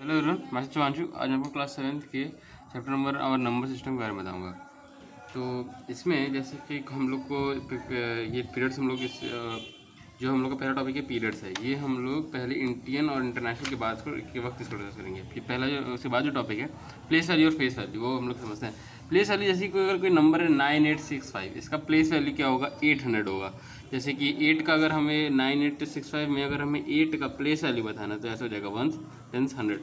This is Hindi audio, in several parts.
हेलो एवरीवन, मैं शिवांशु। आज मैं आपको क्लास 7th के चैप्टर नंबर और नंबर सिस्टम के बारे में बताऊंगा। तो इसमें जैसे कि हम लोग को ये पीरियड्स हम लोग जो हम लोग का पहला टॉपिक है पीरियड्स है। ये हम लोग पहले इंडियन और इंटरनेशनल के वक्त इसको डिस्कस करेंगे। फिर पहला जो उसके बाद जो टॉपिक है प्लेस वैल्यू और फेस वैल्यू, वो हम लोग समझते हैं। प्लेस वैल्यू जैसे कि अगर कोई नंबर है 9865, इसका प्लेस वैल्यू क्या होगा 800 होगा। जैसे कि 8 का अगर हमें 9865 में अगर हमें 8 का प्लेस वैल्यू बताना तो ऐसा हो जाएगा 1 10 100।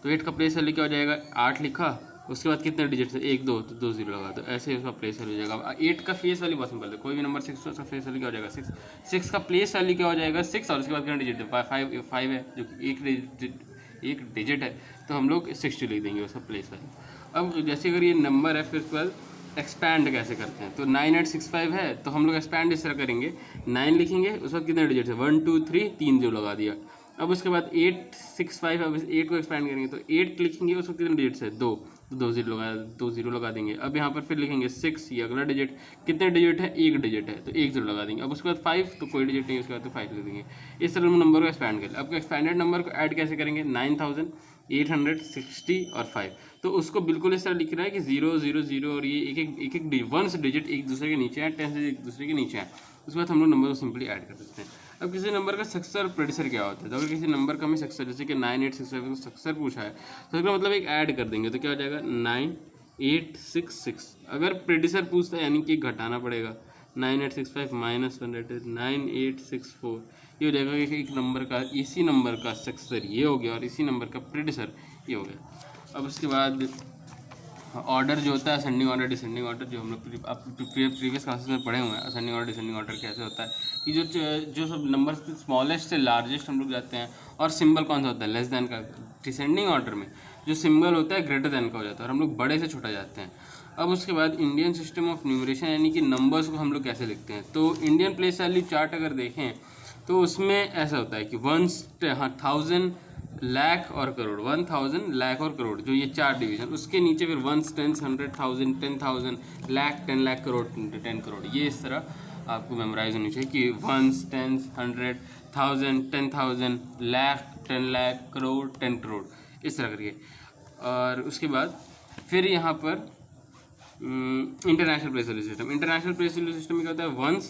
तो 8 का प्लेस वैल्यू क्या हो जाएगा 8 लिखा, उसके बाद कितने डिजिट है 1 2, तो 2 0 लगा, तो ऐसे उसका प्लेस वैल्यू हो जाएगा। 8 का फेस वैल्यू बहुत सिंपल है, कोई भी नंबर 6 तो उसका फेस वैल्यू क्या हो जाएगा 6। 6 का प्लेस वैल्यू क्या हो जाएगा 6, और उसके बाद कितने डिजिट है 5 है, जो कि एक डिजिट है, तो हम लोग 60 लिख देंगे उसका प्लेस वैल्यू। अब जैसे अगर ये नंबर है फिर उसके बाद एक्सपैंड कैसे करते हैं, तो 9865 है तो हम लोग एक्सपैंड इस तरह करेंगे, 9 लिखेंगे, उस वक्त कितने डिजिट है 1 2 3 3 0 लगा दिया। अब उसके बाद 865, अब 8 को एक्सपैंड करेंगे तो 8 लिखेंगे, उस वक्त कितने डिजिट्स है 2, तो 2 0 लगा देंगे। अब यहाँ पर फिर लिखेंगे 6, ये अगला डिजिट, कितने डिजिट है 1 डिजिट है, तो 1 0 लगा देंगे। अब उसके बाद 5, तो कोई डिजिट नहीं, उसके बाद तो 5 लिख देंगे। इस तरह हम नंबर को एक्सपैंड करें। अब एक्सपैंडेड नंबर को ऐड कैसे करेंगे 9860 और 5, तो उसको बिल्कुल इस तरह लिख रहा है कि 0 0 0, और ये एक वंस डिजिट एक दूसरे के नीचे है, 10 एक दूसरे के नीचे है। उसके बाद हम लोग नंबर को सिंपली ऐड कर सकते हैं। अब किसी नंबर का सक्सेसर और प्रेडिसर क्या होता है, तो अगर किसी नंबर का हमें सक्सेसर जैसे कि 9865 को सक्सेसर पूछा है तो इसका मतलब एक ऐड कर देंगे, तो क्या हो जाएगा 9866। अगर प्रेडिसर पूछता है यानी कि घटाना पड़ेगा, 9865 माइनस 100 9864, ये हो जाएगा कि एक नंबर का इसी नंबर का सक्सेसर ये हो गया और इसी नंबर का प्रेडिसर ये हो गया। अब उसके बाद ऑर्डर जो होता है असेंडिंग ऑर्डर डिसेंडिंग ऑर्डर, जो हम लोग आप प्रीवियस क्लासेस में पढ़े हुए हैं, असेंडिंग ऑर्डर डिसेंडिंग ऑर्डर कैसे होता है कि जो सब नंबर स्मॉलेस्ट से लार्जेस्ट हम लोग जाते हैं, और सिंबल कौन सा होता है लेस देन का। डिसेंडिंग ऑर्डर में जो सिंबल होता है ग्रेटर देन का हो जाता है और हम लोग बड़े से छोटा जाते हैं। अब उसके बाद इंडियन सिस्टम ऑफ न्यूमरेशन यानी कि नंबर्स को हम लोग कैसे लिखते हैं, तो इंडियन प्लेस वैल्यू चार्ट अगर देखें तो उसमें ऐसा होता है कि 1000 लाख और करोड़, 1000 लाख और करोड़, जो ये 4 डिवीजन, उसके नीचे फिर 1 10 100 1000 10,000 लाख 10 लाख करोड़ 10 करोड़। ये इस तरह आपको मेमोराइज होनी चाहिए कि 1 10 100 1000 10,000 लाख 10 लाख करोड़ 10 करोड़, इस तरह करके। और उसके बाद फिर यहाँ पर international place value system. International place value system में क्या होता है 1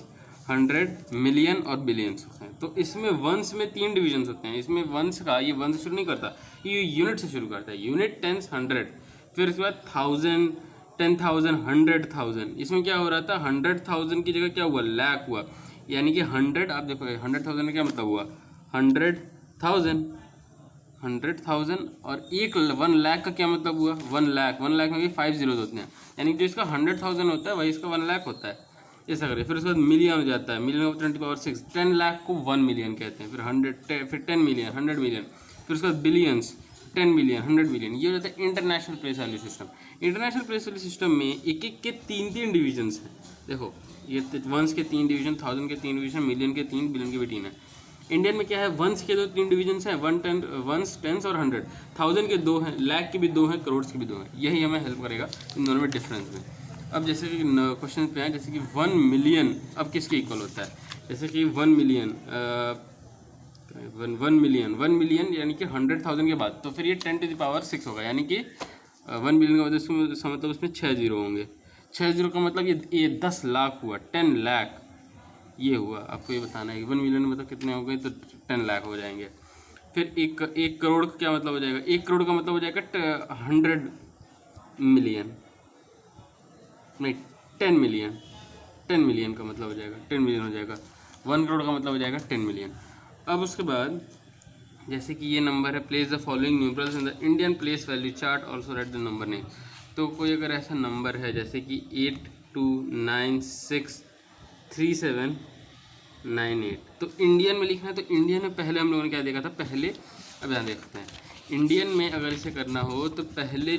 100 मिलियन और बिलियंस होते हैं। तो इसमें वंस में 3 डिवीजन होते हैं। इसमें वंस का ये वंस शुरू नहीं करता, ये यूनिट से शुरू करता है, यूनिट 10 100, फिर उसके बाद 1000 10,000 100,000। इसमें क्या हो रहा था 100,000 की जगह क्या हुआ लाख हुआ, यानी कि 100, आप देखो 100,000 का क्या मतलब हुआ 100,000 और 1 लाख का क्या मतलब हुआ 1 लाख में भी 5 जीरो होते हैं, यानी कि जो इसका 100,000 होता है वही इसका 1 लाख होता है। ऐसा करिए। फिर उसके बाद मिलियन हो जाता है, मिलियन ऑफ 10⁻6, 10 लाख को 1 मिलियन कहते हैं। फिर 100, फिर 10 मिलियन 100 मिलियन, फिर उसके बाद बिलियंस 10 मिलियन 100 मिलियन। ये हो जाता है international place value system. International place value system में एक एक के 3 डिवीजन्स हैं। देखो ये वंस के 3 डिवीजन, 1000 के 3 डिवीजन, मिलियन के 3, बिलियन के भी 3 है। इंडियन में क्या है वंस के 3 डिवीजन हैं, 1 10 और 100, 1000 के 2 हैं, लाख के भी 2 हैं, करोड़ के भी 2 हैं। यही हमें हेल्प करेगा इन दोनों में डिफरेंस में। अब जैसे कि क्वेश्चन पे आए, जैसे कि 1 मिलियन अब किसके इक्वल होता है, जैसे कि 1 मिलियन 1 मिलियन यानी कि 100,000 के बाद, तो फिर ये 10⁻6 होगा, यानी कि 1 मिलियन का मतलब उसमें 6 जीरो होंगे। 6 जीरो का मतलब ये 10 लाख हुआ, 10 लाख ये हुआ। आपको ये बताना है कि 1 मिलियन मतलब कितने हो गए, तो 10 लाख हो जाएंगे। फिर एक करोड़ का क्या मतलब हो जाएगा, 1 करोड़ का मतलब हो जाएगा 100 मिलियन, नहीं 10 मिलियन, 10 मिलियन का मतलब हो जाएगा 10 मिलियन हो जाएगा। 1 करोड़ का मतलब हो जाएगा 10 मिलियन। अब उसके बाद जैसे कि ये नंबर है place the following numerals in the Indian place value chart, also right the number name. तो कोई अगर ऐसा नंबर है जैसे कि 82963798, तो इंडियन में लिखना है। तो इंडियन में पहले हम लोगों ने क्या देखा था, पहले अब यहाँ देखते हैं इंडियन में अगर इसे करना हो तो पहले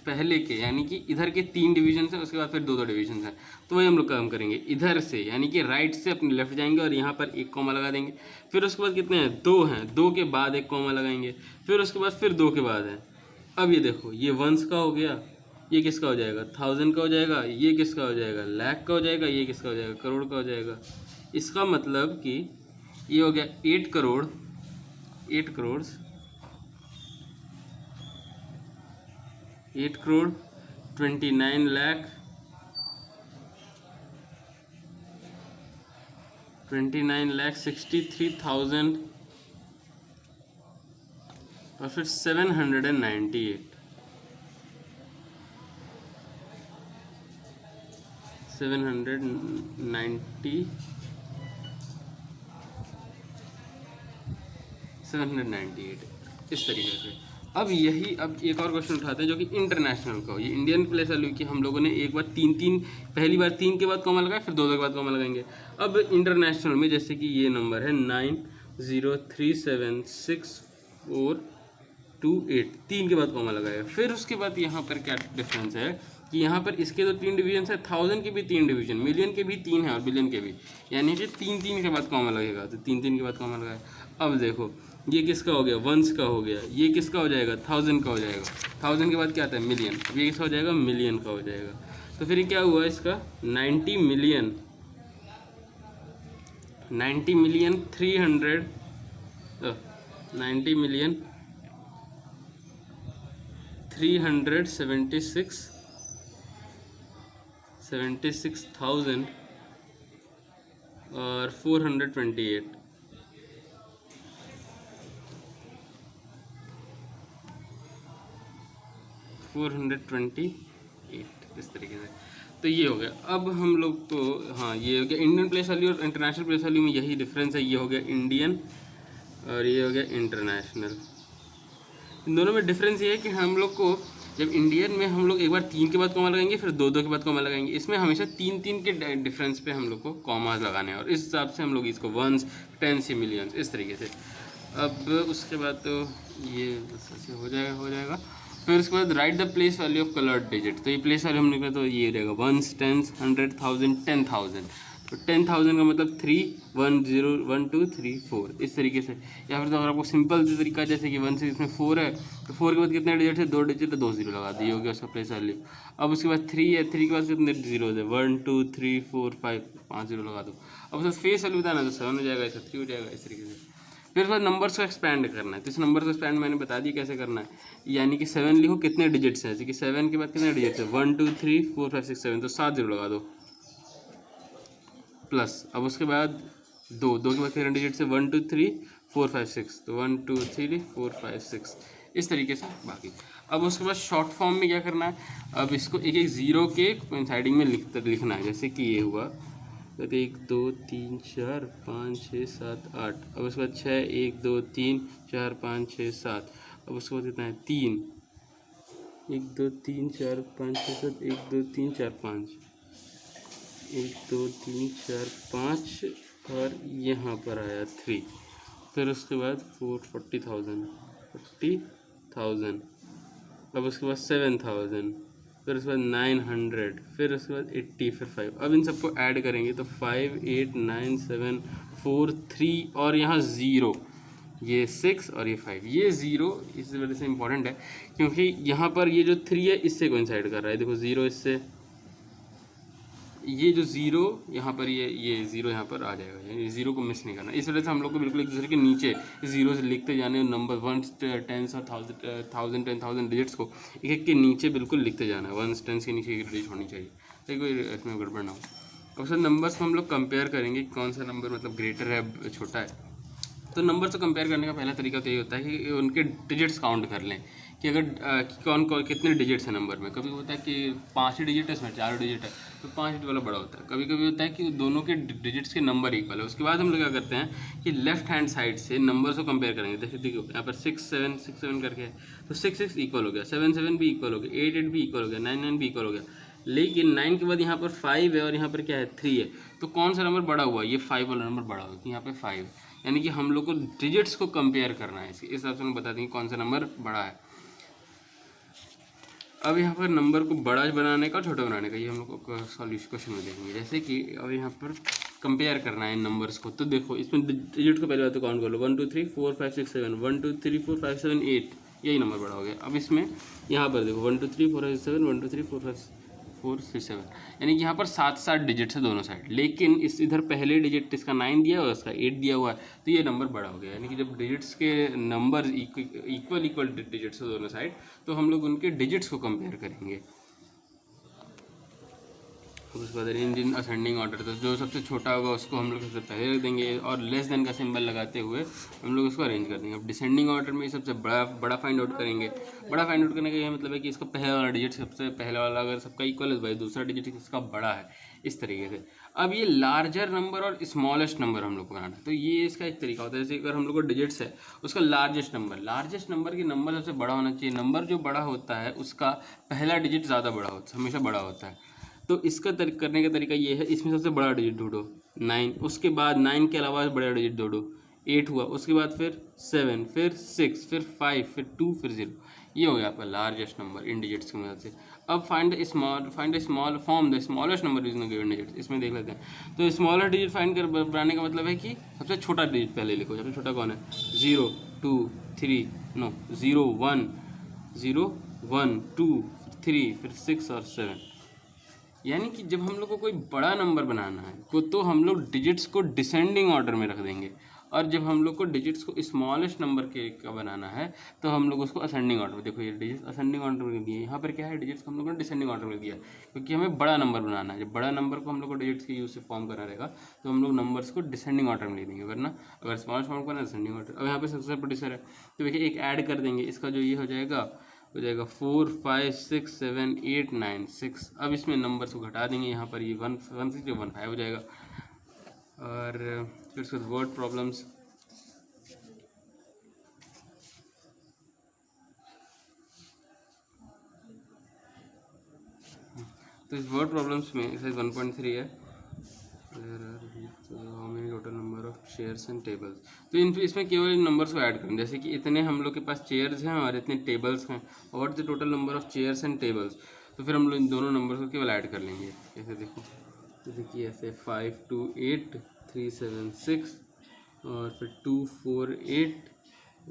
पहले के यानी कि इधर के 3 डिवीजन हैं, उसके बाद फिर 2 डिवीजन हैं, तो वही हम लोग काम करेंगे इधर से, यानी कि राइट से अपने लेफ्ट जाएंगे और यहाँ पर 1 कॉमा लगा देंगे। फिर उसके बाद कितने हैं 2 हैं, 2 के बाद 1 कॉमा लगाएंगे, फिर उसके बाद फिर 2 के बाद है। अब ये देखो ये वंस का हो गया, ये किसका हो जाएगा 1000 का हो जाएगा, ये किसका हो जाएगा लाख का हो जाएगा, ये किसका हो जाएगा करोड़ का हो जाएगा। इसका मतलब कि ये हो गया 8 करोड़ 8,29,63,000 और फिर 798 इस तरीके से। अब एक और क्वेश्चन उठाते हैं जो कि इंटरनेशनल का हो। ये इंडियन प्लेस वैल्यू की हम लोगों ने एक बार पहली बार 3 के बाद कॉमा लगाया, फिर 2 के बाद कॉमा लगाएंगे। अब इंटरनेशनल में जैसे कि ये नंबर है 90376428, 3 के बाद कॉमा लगाएगा। फिर उसके बाद यहाँ पर क्या डिफरेंस है कि यहाँ पर इसके तो 3 डिवीजन है, 1000 के भी 3 डिवीजन, मिलियन के भी 3 है और बिलियन के भी, यानी कि 3 के बाद कॉमा लगेगा, तो 3 के बाद कॉमा लगाया। अब देखो ये किसका हो गया, वंस का हो गया, ये किसका हो जाएगा, 1000 का हो जाएगा, 1000 के बाद क्या आता है, मिलियन, अब ये किसका हो जाएगा, मिलियन का हो जाएगा। तो फिर क्या हुआ इसका 90 मिलियन 376,000 और 428 इस तरीके से। तो ये हो गया। अब हम लोग तो हाँ ये हो गया इंडियन प्लेस वैल्यू और इंटरनेशनल प्लेस वैल्यू में यही डिफरेंस है। ये हो गया इंडियन और ये हो गया इंटरनेशनल। इन दोनों में डिफरेंस ये है कि हम लोग को जब इंडियन में हम लोग एक बार 3 के बाद कॉमा लगाएंगे, फिर 2 के बाद कॉमा लगाएंगे। इसमें हमेशा 3 के डिफरेंस पे हम लोग को कॉमा लगाने हैं और इस हिसाब से हम लोग इसको वंस, टेंस, मिलियंस इस तरीके से। अब उसके बाद तो ये ऐसे हो जाएगा। फिर उसके बाद right the place value of coloured digit. तो ये प्लेस वैल्यू हमने कहा तो ये रहेगा वंस, टेंस, 100, 1000, 10,000। तो 10,000 का मतलब 3, 1, 0, 1, 2, 3, 4 इस तरीके से। या फिर तो अगर आपको सिंपल तरीका जैसे कि 1 से इसमें 4 है तो 4 के बाद कितने डिजिट है, 2 डिजिट है, 2 0 लगा दिए, हो गया उसका प्लेस वैल्यू। अब उसके बाद 3 है, 3 के बाद कितने जीरो है, 1, 2, 3, 4, 5 0 लगा दो। अब उसका फेस वैल्यू बताना तो 7 हो जाएगा, इसका 3 हो जाएगा इस तरीके से। फिर उसके बाद नंबर्स को एक्सपैंड करना है। तो इस नंबर को एक्सपैंड मैंने बता दिया कैसे करना है, यानी कि 7 लिखो, कितने डिजिट्स हैं, जैसे कि 7 के बाद कितने डिजिट्स है, 1, 2, 3, 4, 5, 6, 7, तो 7 0 लगा दो प्लस। अब उसके बाद 2 के बाद कितने डिजिट्स है, 1, 2, 3, 4, 5, 6, तो 1, 2, 3, 4, 5, 6 इस तरीके से बाकी। अब उसके बाद शॉर्ट फॉर्म में क्या करना है, अब इसको एक एक ज़ीरो के कोइंसाइडिंग में लिखना है। जैसे कि ये हुआ तो 1, 2, 3, 4, 5, 6, 7, 8। अब उसके बाद 6, 1, 2, 3, 4, 5, 6, 7। अब उसके बाद कितना है 3, 1, 2, 3, 4, 5, 6, 7, 1, 2, 3, 4, 5, 1, 2, 3, 4, 5 और यहाँ पर आया 3। फिर उसके बाद 40,000, अब उसके बाद 7,000, फिर उसके बाद 900, फिर उसके बाद 80, फिर 5। अब इन सबको ऐड करेंगे तो 5, 8, 9, 7, 4, 3 और यहाँ 0, ये 6 और ये 5। ये 0 इस वजह से इम्पॉर्टेंट है क्योंकि यहाँ पर ये जो 3 है इससे कोइंसाइड कर रहा है। देखो 0 इससे, ये जो 0 यहाँ पर ये 0 यहाँ पर आ जाएगा, यानी 0 को मिस नहीं करना। इस वजह से हम लोग को बिल्कुल एक दूसरे के नीचे 0 से लिखते जाने, नंबर 1, 10 और 1000, 10,000 डिजिट्स को एक एक के नीचे बिल्कुल लिखते जाना है। 1, 10 के नीचे एक डिजिट होनी चाहिए ताकि कोई इसमें गड़बड़ ना हो। अब सर नंबर्स को हम लोग कंपेयर करेंगे, कौन सा नंबर मतलब ग्रेटर है छोटा है। तो नंबर से कंपेयर करने का पहला तरीका तो ये होता है कि उनके डिजिट्स काउंट कर लें कि अगर कौन कितने डिजिट्स हैं नंबर में। कभी होता है कि 5 ही डिजिट है, इसमें 4 डिजिट है तो 5 डिजिट वाला बड़ा होता है। कभी कभी होता है कि दोनों के डिजिट्स के नंबर इक्वल है। उसके बाद हम लोग क्या करते हैं कि लेफ्ट हैंड साइड से नंबर्स को कंपेयर करेंगे। जैसे देखो यहाँ पर 6, 7, 6, 7 करके है तो 6, 6 इक्वल हो गया, 7, 7 भी इक्वल हो गया, 8, 8 भी इक्वल हो गया, 9, 9 भी इक्वल हो गया। लेकिन 9 के बाद यहाँ पर 5 है और यहाँ पर क्या है 3 है, तो कौन सा नंबर बड़ा हुआ, ये 5 वाला नंबर बड़ा हुआ, यहाँ पे 5। यानी कि हम लोग को डिजिट्स को कंपेयर करना है, इस हिसाब से हम बता देंगे कौन सा नंबर बड़ा है। अब यहाँ पर नंबर को बड़ा बनाने का छोटा बनाने का ये हम लोग को सॉल्यूशन क्वेश्चन में देखेंगे। जैसे कि अब यहाँ पर कंपेयर करना है इन नंबर्स को, तो देखो इसमें डिजिट को पहले बात तो काउंट कर लो, 1, 2, 3, 4, 5, 6, 7, 1, 2, 3, 4, 5, 7, 8 यही नंबर बड़ा हो गया। अब इसमें यहाँ पर देखो 1, 2, 3, 4, 5, 7, 1, 2, 3, 4, 5 4 फिर 7, यानी कि यहाँ पर 7 डिजिट्स है दोनों साइड, लेकिन इस इधर पहले डिजिट इसका 9 दिया हुआ है, इसका 8 दिया हुआ है, तो ये नंबर बड़ा हो गया। यानी कि जब डिजिट्स के नंबर इक्वल डिजिट्स है दोनों साइड, तो हम लोग उनके डिजिट्स को कंपेयर करेंगे। उसके बाद इन असेंडिंग ऑर्डर, तो जो सबसे छोटा होगा उसको हम लोग सबसे पहले रख देंगे और लेस देन का सिंबल लगाते हुए हम लोग उसको अरेंज कर देंगे। अब डिसेंडिंग ऑर्डर में सबसे बड़ा फाइंड आउट करेंगे। बड़ा फाइंड आउट करने का ये मतलब है कि इसका पहला वाला डिजिट सबसे पहला वाला अगर सबका इक्वल है भाई दूसरा डिजिट इसका बड़ा है, इस तरीके से। अब ये लार्जर नंबर और स्मॉलेस्ट नंबर हम लोग को बनाना है, तो ये इसका एक तरीका होता है। जैसे अगर हम लोग को डिजिट्स है उसका लार्जेस्ट नंबर की नंबर सबसे बड़ा होना चाहिए। नंबर जो बड़ा होता है उसका पहला डिजिट ज़्यादा बड़ा होता है, हमेशा बड़ा होता है। तो इसका करने का तरीका ये है, इसमें सबसे बड़ा डिजिट ढूंढो 9, उसके बाद 9 के अलावा बड़ा डिजिट ढूंढो 8 हुआ, उसके बाद फिर 7, फिर 6, फिर 5, फिर 2, फिर 0। ये हो गया आपका लार्जेस्ट नंबर इन डिजिट्स की मदद से। अब find the small form the smallest number using given digits. इसमें देख लेते हैं। तो स्मॉलर डिजिट फाइंड कर बनाने का मतलब है कि सबसे छोटा डिजिट पहले लिखो। सबसे छोटा कौन है? 0 2 3 नो 0 1 0 1 2 3 फिर 6 और 7। यानी कि जब हम लोग को कोई बड़ा नंबर बनाना है तो हम लोग डिजिट्स को डिसेंडिंग ऑर्डर में रख देंगे, और जब हम लोग को डिजिट्स को स्मॉलेस्ट नंबर के का बनाना है तो हम लोग उसको असेंडिंग ऑर्डर में। देखो ये डिजिट्स असेंडिंग ऑर्डर में दिए, यहाँ पर क्या है डिजिट्स को हम लोग ने डिसेंडिंग ऑर्डर में दिया, क्योंकि हमें बड़ा नंबर बनाना है। जब बड़ा नंबर को हम लोग को डिजिट्स के यूज से फॉर्म करना रहेगा तो हम लोग नंबर्स को डिसेंडिंग ऑर्डर में ले देंगे, वरना अगर स्मॉलेस्ट फॉर्म करना है असेंडिंग ऑर्डर। अब यहाँ पर सक्सेसर प्रोड्यूसर है तो देखिए एक ऐड कर देंगे, इसका जो ये हो जाएगा 4 5 6 7 8 9 6। अब इसमें नंबर्स को घटा देंगे, यहाँ पर ये 1 6 1 5 हो जाएगा। और फिर उसके वर्ड प्रॉब्लम्स, तो इस वर्ड प्रॉब्लम्स में एक्सरसाइज 1.3 है, how many total number of chairs and tables. तो इसमें केवल नंबर्स को ऐड करें, जैसे कि इतने हम लोग के पास चेयर्स हैं और इतने टेबल्स हैं, और the total number of chairs and tables. तो फिर हम लोग इन दोनों नंबर्स को केवल ऐड कर लेंगे। ऐसे देखो, तो देखिए ऐसे 5 2 8 3 7 6 और फिर 2 4 8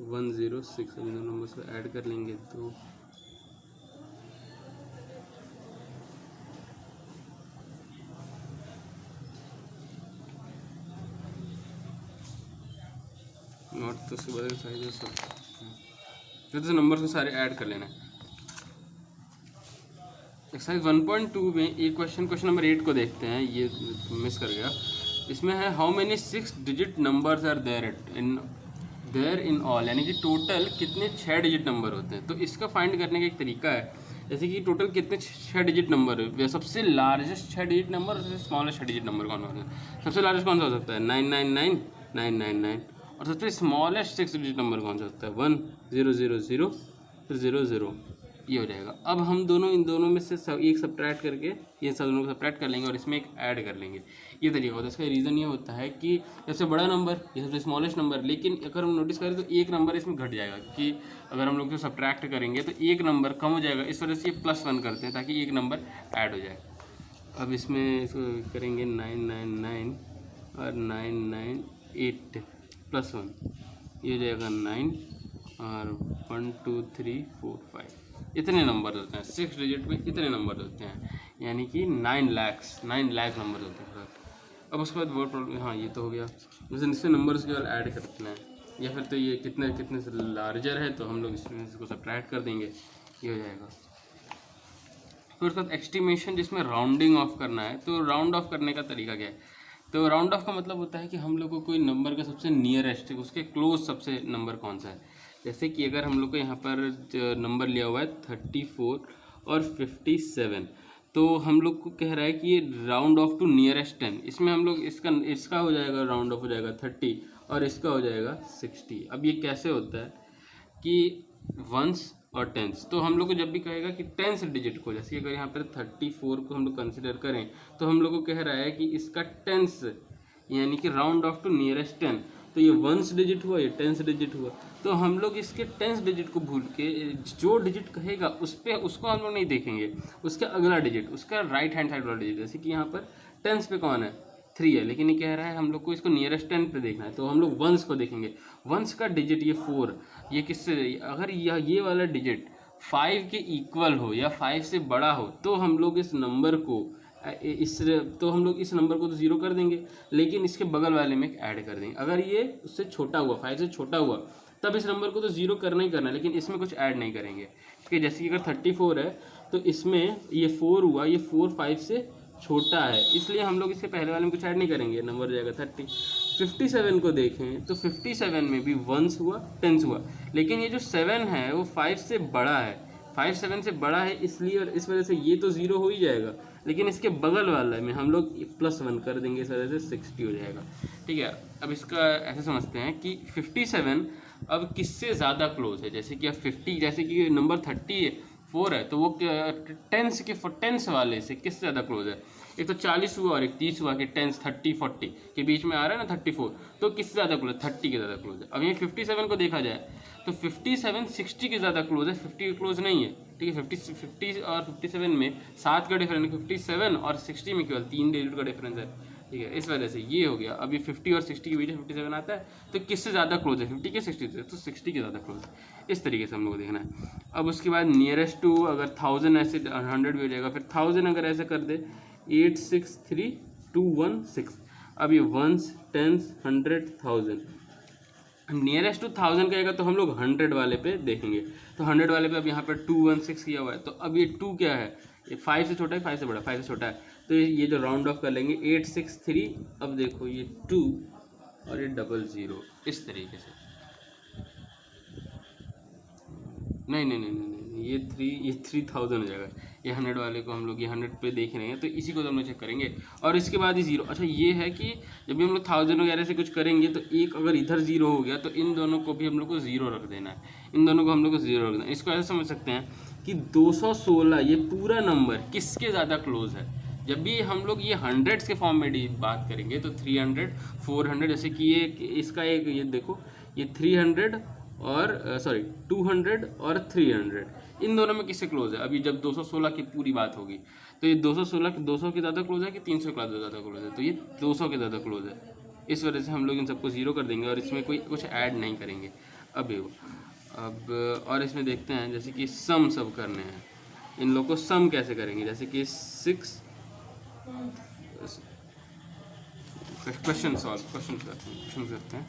1 0 6। इन दोनों नंबर्स को ऐड कर लेंगे तो नॉट, तो उसके बाद साइज सब फिर तो नंबर्स को सारे ऐड कर लेना है। एक्सरसाइज 1.2 में एक क्वेश्चन नंबर 8 को देखते हैं, ये मिस कर गया। इसमें है how many 6 digit numbers are there in all, यानी कि टोटल कितने 6 डिजिट नंबर होते हैं। तो इसका फाइंड करने का एक तरीका है, जैसे कि टोटल कितने 6 डिजिट नंबर है, सबसे लार्जेस्ट 6 डिजिट नंबर और सबसे स्मॉलेस्ट 6 डिजिट नंबर कौन होता है। सबसे लार्जेस्ट कौन सा हो सकता है? 999 999। और सबसे स्मॉलेस्ट 6 डिजिट नंबर कौन सा होता है? 1 0 0 0 फिर 0 0। ये हो जाएगा। अब हम इन दोनों में से एक सब्ट्रैक्ट करके ये सब दोनों को सब्ट्रैक्ट कर लेंगे और इसमें एक ऐड कर लेंगे। ये तरीका होता है। इसका रीज़न ये होता है कि सबसे बड़ा नंबर ये सबसे स्मॉलेस्ट नंबर, लेकिन अगर हम नोटिस करें तो एक नंबर इसमें घट जाएगा, क्योंकि अगर हम लोग सब्ट्रैक्ट करेंगे तो एक नंबर कम हो जाएगा। इस वजह से ये +1 करते हैं ताकि एक नंबर ऐड हो जाए। अब इसमें इसको करेंगे 999 और 998 +1, ये हो जाएगा 9 और 1 2 3 4 5। इतने नंबर होते हैं 6 डिजिट में, इतने नंबर होते हैं, यानी कि 9 लाख नंबर होते हैं। अब उसके बाद वर्ड प्रॉब्लम, हाँ ये तो हो गया। जैसे इसमें नंबर्स केवल ऐड करना है, या फिर तो ये कितने से लार्जर है तो हम लोग इसमें इसको सब्ट्रैक्ट कर देंगे, ये हो जाएगा। फिर उसके बाद एस्टिमेशन, जिसमें राउंडिंग ऑफ करना है। तो राउंड ऑफ करने का तरीका क्या है? तो राउंड ऑफ का मतलब होता है कि हम लोग को कोई नंबर का सबसे नियरेस्ट, उसके क्लोज सबसे नंबर कौन सा है। जैसे कि अगर हम लोग को यहाँ पर नंबर लिया हुआ है 34 और 57, तो हम लोग को कह रहा है कि ये राउंड ऑफ टू नियरेस्ट 10। इसमें हम लोग इसका हो जाएगा राउंड ऑफ हो जाएगा 30 और इसका हो जाएगा 60। अब ये कैसे होता है कि वंस और टेंस, तो हम लोग को जब भी कहेगा कि टेंस डिजिट को, जैसे अगर यहाँ पर 34 को हम लोग कंसिडर करें तो हम लोग को कह रहा है कि इसका टेंस यानी कि राउंड ऑफ टू नियरेस्ट 10, तो ये वंस डिजिट हुआ, ये टेंस डिजिट हुआ। तो हम लोग इसके टेंस डिजिट को भूल के जो डिजिट कहेगा उसको हम लोग नहीं देखेंगे, उसका अगला डिजिट, उसका राइट हैंड साइड वाला डिजिट। जैसे कि यहाँ पर टेंस पे कौन है? 3 है, लेकिन ये कह रहा है हम लोग को इसको नियरेस्ट 10 पे देखना है, तो हम लोग वंस को देखेंगे। वंस का डिजिट ये 4, ये किससे, अगर ये वाला डिजिट 5 के इक्वल हो या 5 से बड़ा हो तो हम लोग इस नंबर को इस नंबर को तो ज़ीरो कर देंगे, लेकिन इसके बगल वाले में ऐड कर देंगे। अगर ये उससे छोटा हुआ, 5 से छोटा हुआ, तब इस नंबर को तो ज़ीरो करना ही करना है, लेकिन इसमें कुछ ऐड नहीं करेंगे। ठीक है, जैसे कि अगर 34 है तो इसमें ये 4 हुआ, ये 4 5 से छोटा है, इसलिए हम लोग इसके पहले वाले में कुछ ऐड नहीं करेंगे, नंबर हो जाएगा 30। 57 को देखें तो 57 में भी वंस हुआ, टेंस हुआ, लेकिन ये जो 7 है वो 5 से बड़ा है, 5 7 से बड़ा है, इसलिए और इस वजह से ये तो ज़ीरो हो ही जाएगा, लेकिन इसके बगल वाला में हम लोग +1 कर देंगे, इस वजह से 60 हो जाएगा। ठीक है, अब इसका ऐसे समझते हैं कि 57 अब किससे ज़्यादा क्लोज है। जैसे कि अब 50, जैसे कि नंबर 34 है तो वो टेंस वाले से किससे ज़्यादा क्लोज है। एक तो 40 हुआ और एक 30 हुआ कि टेंस 30 40 के बीच में आ रहा है ना 34, तो किससे ज़्यादा क्लोज है, 30 के ज़्यादा क्लोज है। अब ये 57 को देखा जाए तो 57 60 के ज़्यादा क्लोज है, 50 के क्लोज नहीं है। ठीक है, 50 और 57 में 7 का डिफरेंस है, 57 और 60 में केवल 3 डिजिट का डिफरेंस है। ठीक है, इस वजह से ये हो गया। अब ये 50 और 60 के बीच में 57 आता है, तो किससे ज़्यादा क्लोज है, 50 के 60 से, तो 60 के ज़्यादा क्लोज है। इस तरीके से हम लोग को देखना है। अब उसके बाद नियरेस्ट टू अगर 1000 ऐसे 100 भी हो जाएगा, फिर 1000 अगर ऐसे कर दे 863216। अब ये वंस, टेंस, 100, 1000, नियरेस्ट टू 1000 कहेगा तो हम लोग 100 वाले पे देखेंगे। तो 100 वाले पे अब यहाँ पर 216 किया हुआ है, तो अब ये 2 क्या है, ये 5 से छोटा है, 5 से बड़ा, 5 से छोटा है, तो ये जो राउंड ऑफ कर लेंगे 863। अब देखो ये 2 और ये 00 इस तरीके से। नहीं नहीं नहीं नहीं नहीं, ये 3000 हो जाएगा। ये 100 वाले को हम लोग ये 100 पे देख रहे हैं, तो इसी को तो हम लोग चेक करेंगे। और इसके बाद ये 0। अच्छा, ये है कि जब भी हम लोग 1000 वगैरह से कुछ करेंगे तो एक अगर इधर 0 हो गया तो इन दोनों को भी हम लोग को 0 रख देना है, इन दोनों को हम लोग को 0 रख देना है। इसको ऐसे समझ सकते हैं कि 216 ये पूरा नंबर किसके ज़्यादा क्लोज है। जब भी हम लोग ये हंड्रेड्स के फॉर्म में बात करेंगे तो 300 400, जैसे कि ये इसका एक ये देखो, ये 300 और 200 और 300, इन दोनों में किससे क्लोज है। अभी जब 216 की पूरी बात होगी तो ये 216 200 के ज़्यादा क्लोज है कि 300 के ज़्यादा क्लोज है, तो ये 200 के ज़्यादा क्लोज है। इस वजह से हम लोग इन सबको 0 कर देंगे और इसमें कोई कुछ ऐड नहीं करेंगे। अब और इसमें देखते हैं, जैसे कि सम सब करने हैं, इन लोग को सम कैसे करेंगे। जैसे कि 6 क्वेश्चन करते हैं।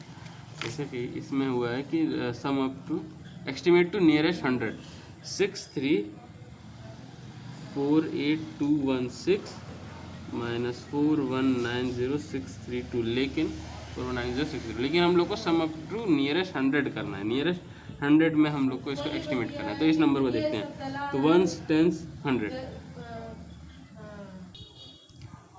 जैसे कि इसमें हुआ है कि sum up to estimate to nearest 100 6348216 -4190632, लेकिन 4190632, लेकिन हम लोग को सम अप टू नियरेस्ट 100 करना है। नियरेस्ट 100 में हम लोग को इसको एस्टिमेट करना है। तो इस नंबर को देखते हैं, तो 1s 10s 100।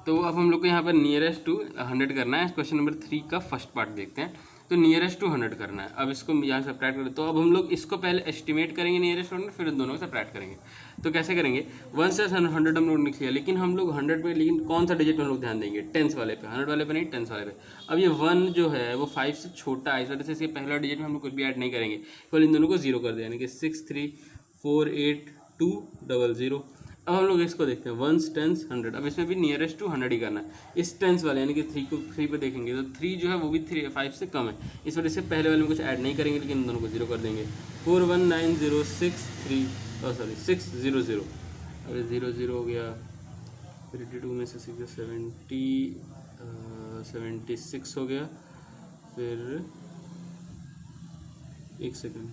तो अब हम लोग को यहाँ पर नियरेस्ट टू 100 करना है। क्वेश्चन नंबर 3 का फर्स्ट पार्ट देखते हैं। तो नियरेस्ट टू 100 करना है। अब इसको यहाँ सब्ट्रैक्ट करें, तो अब हम लोग इसको पहले एस्टिमेट करेंगे नियरेस्ट 100, फिर इन दोनों को सब्ट्रैक्ट करेंगे। तो कैसे करेंगे, 1 से 100 हम लोग लिख लिया, लेकिन हम लोग 100 पे, लेकिन कौन सा डिजिट में हम लोग ध्यान देंगे, टेंस वाले पे, 100 वाले पे नहीं, टेंस वाले पे। अब ये 1 जो है वो 5 से छोटा है, इस वजह से इसके पहला डिजिट में हम लोग कुछ भी ऐड नहीं करेंगे, केवल इन दोनों को 0 कर दें, यानी कि 6348200। अब हम लोग इसको देखते हैं, 1s 10s 100। अब इसमें भी नियरेस्ट टू 100 ही करना है। इस टेंस वाले यानी कि 3 पे देखेंगे तो 3 जो है वो भी 5 से कम है, इस वजह से पहले वाले में कुछ ऐड नहीं करेंगे, लेकिन इन दोनों को 0 कर देंगे। 600। अब 0 हो गया, 32 में से 76 हो गया, फिर एक सेकेंड,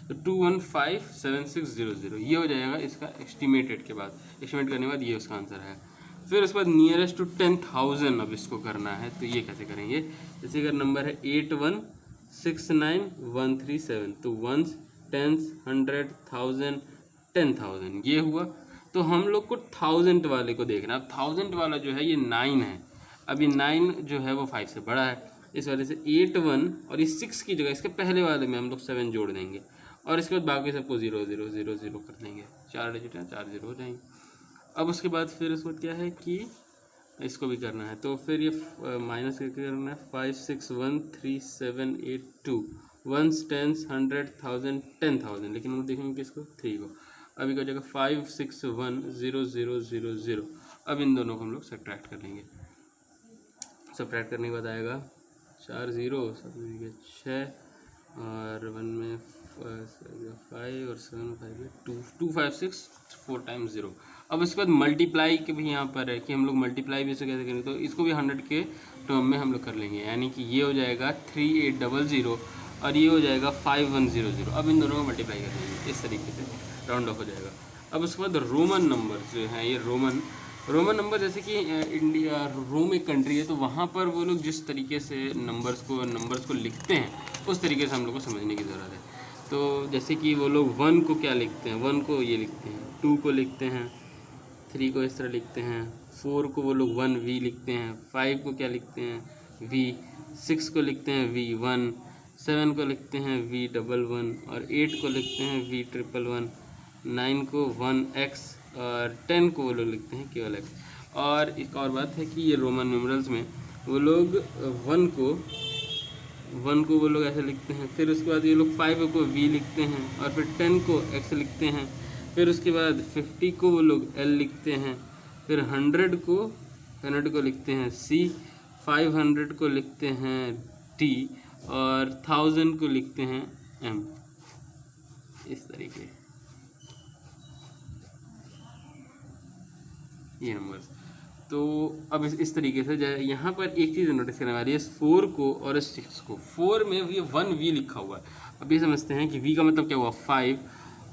तो 2157600 ये हो जाएगा इसका एस्टिमेटेड के बाद। एस्टिमेट करने के बाद ये उसका आंसर है। फिर उसके बाद नियरेस्ट टू 10,000 अब इसको करना है, तो ये कैसे करेंगे। जैसे अगर नंबर है 8169137, तो 1s 10s 100 1000 10,000 ये हुआ। तो हम लोग को 1000 वाले को देखना। अब 1000 वाला जो है ये 9 है, अब ये 9 जो है वो 5 से बड़ा है, इस वजह से 81 और इस 6 की जगह इसके पहले वाले में हम लोग 7 जोड़ देंगे, और इसके बाद बाकी सबको 0 0 0 0 कर देंगे। 4 डिजिट है, 4 0 हो जाएंगे। अब उसके बाद फिर इसको क्या है कि इसको भी करना है, तो फिर ये माइनस करके करना है। 561378 1s 10s 100 1000 10,000, लेकिन हम देखेंगे कि इसको 3 को। अभी क्या हो जाएगा 5610000। अब इन दोनों को हम लोग सब्ट्रैक्ट कर लेंगे। सब्ट्रैक्ट करने के बाद आएगा 4 0 6 और 1 में 5 और 7 5 में 2 2 5 6 4 टाइम्स 0। अब इसके बाद मल्टीप्लाई के भी यहाँ पर है कि हम लोग मल्टीप्लाई भी इसे कैसे करेंगे, तो इसको भी 100 के टर्म में हम लोग कर लेंगे, यानी कि ये हो जाएगा 3800 और ये हो जाएगा 5100। अब इन दोनों को मल्टीप्लाई कर लेंगे, इस तरीके से राउंड ऑफ हो जाएगा। अब उसके बाद रोमन नंबर जो हैं, ये रोमन नंबर, जैसे कि इंडिया रोम एक कंट्री है, तो वहाँ पर वो लोग जिस तरीके से नंबर्स को लिखते हैं उस तरीके से हम लोग को समझने की ज़रूरत है। तो जैसे कि वो लोग 1 को क्या लिखते हैं, 1 को ये लिखते हैं, 2 को लिखते हैं, 3 को इस तरह लिखते हैं, 4 को वो लोग 1V लिखते हैं, 5 को क्या लिखते हैं V, 6 को लिखते हैं V1, 7 को लिखते हैं V11 और 8 को लिखते हैं V111, 9 को 1X और 10 को वो लोग लिखते हैं केवल X। और एक और बात है कि ये रोमन न्यूमरल्स में वो लोग 1 को वो लोग ऐसे लिखते हैं, फिर उसके बाद ये लोग 5 को V लिखते हैं और फिर 10 को X लिखते हैं, फिर उसके बाद 50 को वो लोग L लिखते हैं, फिर 100 को लिखते हैं C, 500 को लिखते हैं T और 1000 को लिखते हैं M। इस तरीके ये नंबर्स। तो अब इस तरीके से यहाँ पर एक चीज़ नोटिस करने वाली है, इस 4 को और इस 6 को। 4 में ये 1V लिखा हुआ है। अब ये समझते हैं कि V का मतलब क्या हुआ 5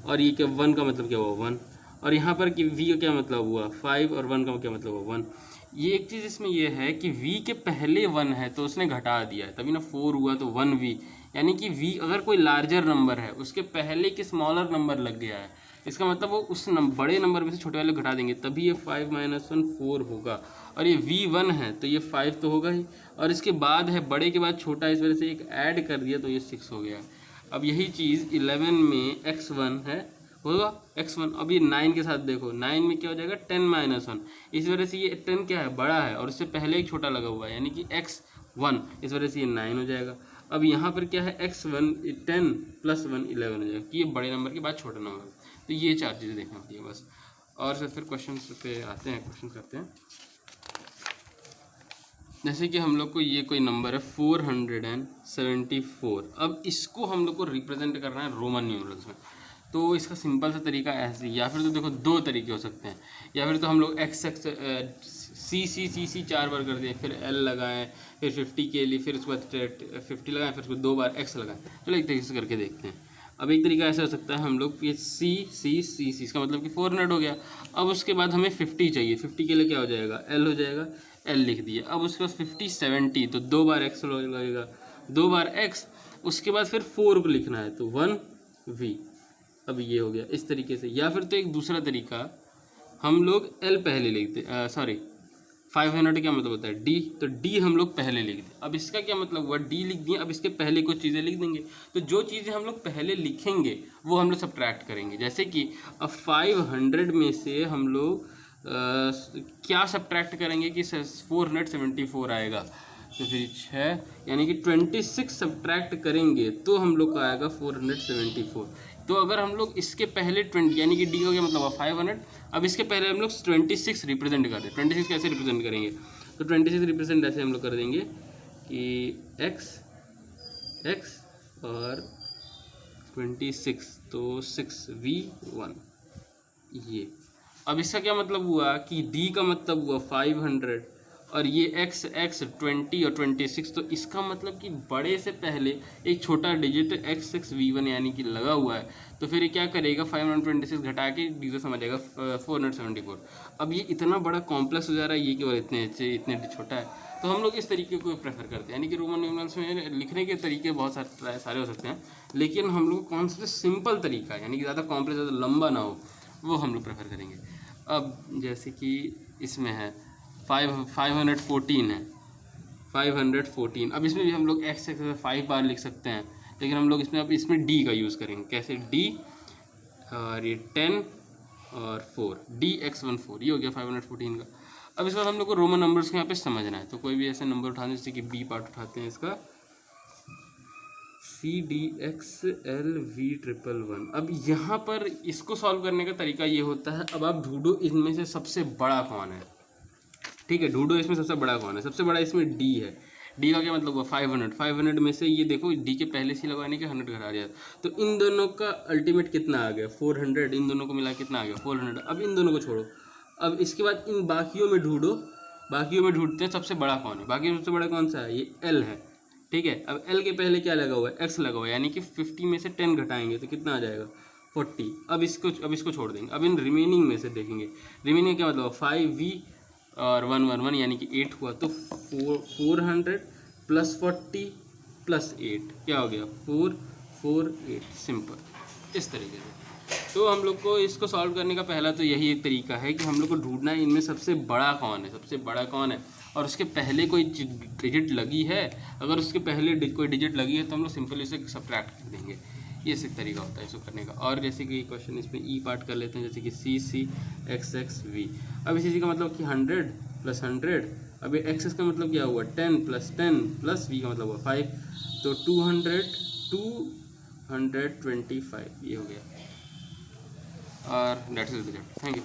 और ये क्या 1 का मतलब क्या हुआ 1, और यहाँ पर कि V का क्या मतलब हुआ 5 और 1 का क्या मतलब हुआ 1। ये एक चीज़ इसमें यह है कि V के पहले 1 है तो उसने घटा दिया है, तभी ना 4 हुआ तो 1V, यानी कि V अगर कोई लार्जर नंबर है उसके पहले के स्मॉलर नंबर लग गया है, इसका मतलब वो उस बड़े नंबर में से छोटे वाले घटा देंगे, तभी ये 5 - 1 4 होगा। और ये V1 है तो ये 5 तो होगा ही, और इसके बाद है बड़े के बाद छोटा, इस वजह से एक ऐड कर दिया तो ये 6 हो गया। अब यही चीज़ 11 में X1 है होगा X1। अब ये 9 के साथ देखो, 9 में क्या हो जाएगा 10 - 1, इस वजह से ये 10 क्या है बड़ा है और उससे पहले एक छोटा लगा हुआ है, यानी कि X1, इस वजह से ये 9 हो जाएगा। अब यहाँ पर क्या है X1 10 + 1 11 हो जाएगा कि ये बड़े नंबर के बाद छोटा नंबर। तो ये 4 चीज़ें देखना होती है बस। और फिर क्वेश्चन पे आते हैं, क्वेश्चन करते हैं। जैसे कि हम लोग को ये कोई नंबर है 474, अब इसको हम लोग को रिप्रेजेंट करना है रोमन न्यूमरल्स में। तो इसका सिंपल सा तरीका ऐसे, या फिर तो देखो 2 तरीके हो सकते हैं, या फिर तो हम लोग C 4 बार कर दें, फिर L लगाएं, फिर 50 के लिए, फिर उसके बाद 50 लगाएं, फिर उसको 2 बार X लगाएं। चलो एक तरीके से करके देखते हैं। अब एक तरीका ऐसा हो सकता है, हम लोग ये C इसका मतलब कि 400 हो गया। अब उसके बाद हमें 50 चाहिए, 50 के लिए क्या हो जाएगा L हो जाएगा, L लिख दिया। अब उसके बाद 50 70 तो 2 बार X लगेगा, 2 बार X, उसके बाद फिर 4 को लिखना है तो 1V। अब ये हो गया इस तरीके से। या फिर तो एक दूसरा तरीका, हम लोग L पहले लिखते, 500 क्या मतलब होता है D, तो D हम लोग पहले लिख दें। अब इसका क्या मतलब हुआ, D लिख दिए, अब इसके पहले कुछ चीज़ें लिख देंगे। तो जो चीज़ें हम लोग पहले लिखेंगे वो हम लोग सब्ट्रैक्ट करेंगे। जैसे कि अब 500 में से हम लोग क्या सब्ट्रैक्ट करेंगे कि 474 आएगा, तो फिर 6 यानी कि 26 सब्ट्रैक्ट करेंगे तो हम लोग का आएगा 474। तो अगर हम लोग इसके पहले 20 यानी कि D का क्या मतलब हुआ 500, अब इसके पहले हम लोग 26 रिप्रेजेंट कर दें। 26 कैसे रिप्रेजेंट करेंगे, तो 26 रिप्रेजेंट ऐसे हम लोग कर देंगे कि x और 26 तो 6V1 ये। अब इसका क्या मतलब हुआ कि D का मतलब हुआ 500 और ये x 20 और 26, तो इसका मतलब कि बड़े से पहले एक छोटा डिजिट x6V1 यानी कि लगा हुआ है, तो फिर ये क्या करेगा 526 घटा के D से समझ जाएगा 474। अब ये इतना बड़ा कॉम्प्लेक्स हो जा रहा है, ये केवल इतने छोटा है। तो हम लोग इस तरीके को प्रेफर करते हैं, यानी कि रोमन न्यूमरल्स में लिखने के तरीके बहुत सारे हो सकते हैं, लेकिन हम लोग कौन सा सिंपल तरीका, यानी कि ज़्यादा कॉम्प्लेक्स ज़्यादा लंबा ना हो, वो हम लोग प्रेफर करेंगे। अब जैसे कि इसमें है 514 है 514। अब इसमें भी हम लोग x 5 बार लिख सकते हैं, लेकिन हम लोग इसमें D का यूज़ करेंगे। कैसे D, और ये 10 और 4, DX14, ये हो गया 514 का। अब इस बार हम लोग को रोमन नंबर्स को यहाँ पे समझना है, तो कोई भी ऐसे नंबर उठाने, जैसे कि B पार्ट उठाते हैं इसका CDXLV111। अब यहाँ पर इसको सॉल्व करने का तरीका ये होता है, अब आप ढूंढो इनमें से सबसे बड़ा कौन है। ठीक है, ढूंढो इसमें सबसे बड़ा कौन है। सबसे बड़ा इसमें D है। डी का क्या मतलब हुआ 500, 500 में से ये देखो डी के पहले से लगाने के 100 घटा दिया, तो इन दोनों का अल्टीमेट कितना आ गया 400, इन दोनों को मिला कितना आ गया 400। अब इन दोनों को छोड़ो, अब इसके बाद इन बाकियों में ढूंढो, बाकियों में ढूंढते हैं सबसे बड़ा कौन है, बाकी सबसे बड़ा कौन सा है, ये एल है, ठीक है। अब एल के पहले क्या लगा हुआ है, एक्स लगा हुआ है, यानी कि 50 में से 10 घटाएंगे तो कितना आ जाएगा 40। अब इसको छोड़ देंगे, अब इन रिमेनिंग में से देखेंगे, रिमेनिंग क्या मतलब 5v और 111 यानी कि 8 हुआ, तो 400 प्लस 40 प्लस 8 क्या हो गया 448, सिंपल इस तरीके से। तो हम लोग को इसको सॉल्व करने का पहला तो यही एक तरीका है कि हम लोग को ढूंढना है इनमें सबसे बड़ा कौन है, सबसे बड़ा कौन है, और उसके पहले कोई डिजिट लगी है, अगर उसके पहले कोई डिजिट लगी है तो हम लोग सिंपली उसे सब्ट्रैक्ट कर देंगे। ये सिर्फ तरीका होता है इसको करने का। और जैसे कि क्वेश्चन इसमें ई पार्ट कर लेते हैं, जैसे कि सी एक्स वी। अब इसी का मतलब कि 100 प्लस 100, अब ये एक्स का मतलब क्या हुआ 10 प्लस 10 प्लस वी का मतलब हुआ 5, तो 225 ये हो गया। और that's is the result. Thank you.